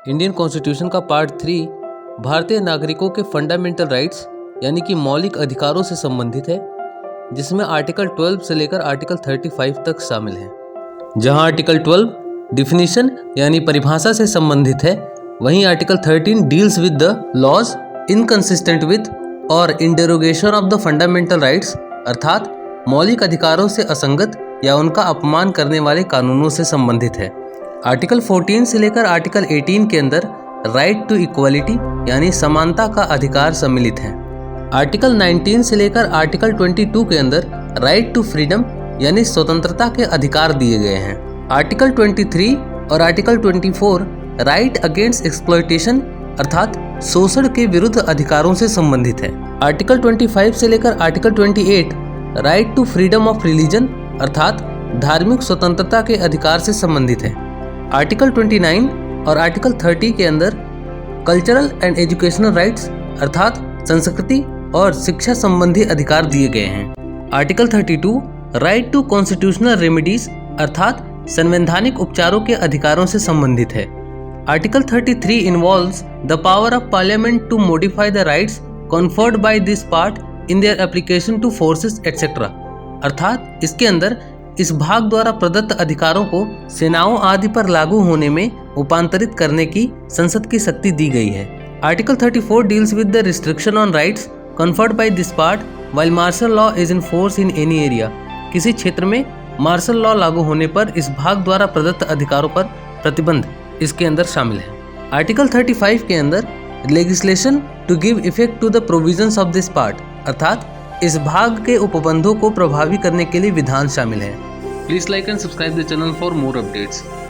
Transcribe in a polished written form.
Indian constitution का part 3 भारतीय नागरिकों के फंडामेंटल राइट्स यानी कि मौलिक अधिकारों से संबंधित है, जिसमें आर्टिकल 12 से लेकर आर्टिकल 35 तक शामिल है। जहां आर्टिकल 12 डिफिनीशन यानी परिभाषा से संबंधित है, वहीं article 13 deals with the laws inconsistent with और in derogation of the fundamental rights, अर्थात मौलिक अधिकारों से असंगत या उनका अपमान करने वाले कानूनों से संबंधित है। आर्टिकल 14 से लेकर आर्टिकल 18 के अंदर राइट टू इक्वालिटी यानी समानता का अधिकार सम्मिलित है। आर्टिकल 19 से लेकर आर्टिकल 22 के अंदर राइट टू फ्रीडम यानी स्वतंत्रता के अधिकार दिए गए हैं। आर्टिकल 23 और आर्टिकल 24 राइट अगेंस्ट एक्सप्लॉयटेशन अर्थात शोषण के विरुद्ध अधिकारों से संबंधित है। आर्टिकल 25 से लेकर article 28 right to freedom of religion अर्थात धार्मिक स्वतंत्रता के अधिकार से संबंधित है। आर्टिकल 29 और आर्टिकल 30 के अंदर कल्चरल एंड एजुकेशनल राइट्स अर्थात संस्कृति और शिक्षा संबंधी अधिकार दिए गए हैं। Article 32 right to constitutional remedies अर्थात संवैधानिक उपचारों के अधिकारों से संबंधित है। Article 33 involves the power of parliament to modify the rights conferred by this part in their application to forces etcetera, अर्थात इसके अंदर इस भाग द्वारा प्रदत्त अधिकारों को सेनाओं आदि पर लागू होने में रूपांतरित करने की संसद की शक्ति दी गई है। Article 34 deals with the restriction on rights conferred by this part while martial law is in force in any area, किसी क्षेत्र में मार्शल लॉ लागू होने पर इस भाग द्वारा प्रदत्त अधिकारों पर प्रतिबंध इसके अंदर शामिल है। आर्टिकल 35 के अंदर legislation to give effect to the provisions of this part अर्थात इस भाग के उपबंधों को प्रभावी करने के लिए विधान शामिल है। Please like and subscribe the channel for more updates.